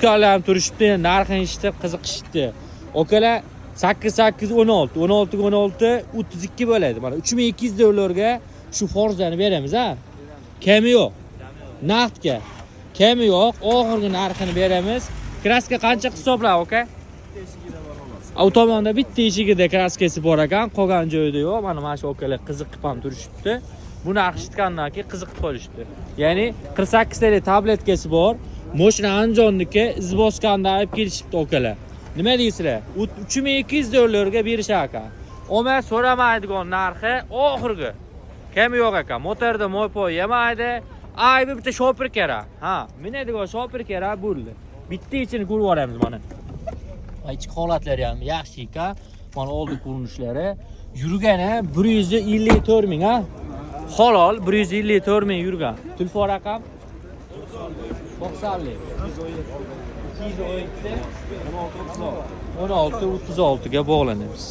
do'stkorlar ham turishibdi, narxini eshitib qiziqishibdi. Okalar 8 16 16 16 32 bo'ladi. Mana 3200 dollarga shu Forzani beramiz, ha. Kami yo'q. Naqdga. Kami yo'q. Oxirgi narxini beramiz. Kraska qancha hisoblar, oka? U tomonda bitta eshigida kraskasi bor ekan, qolgan joyida yo'q. Mana shu okalar qiziqib ham turishibdi. Buni eshitgandan keyin qiziqib qolishdi. Ya'ni 48 talik tabletkasi bor. Moshina Anjonniki izboskanda olib kelishibdi okalar. Nima deysizlar? 3200 dollarga berishar ekan. Omad so'ramaydigan narxi oxirgi. Kami yo'q ekan. Motorda mo'po yemaydi. Aybi bitta shopir kerak. Ha, minadigan shopir kerak bo'ldi. Bitta ichini ko'rib olamiz mana. Ichki holatlari ham yaxshi ekan. Mana oldi ko'rinishlari. Yurgani 154 ming, ha. Halol 154 ming yurgan. Telefon raqam 90 217 16 36 ga bog'lanamiz.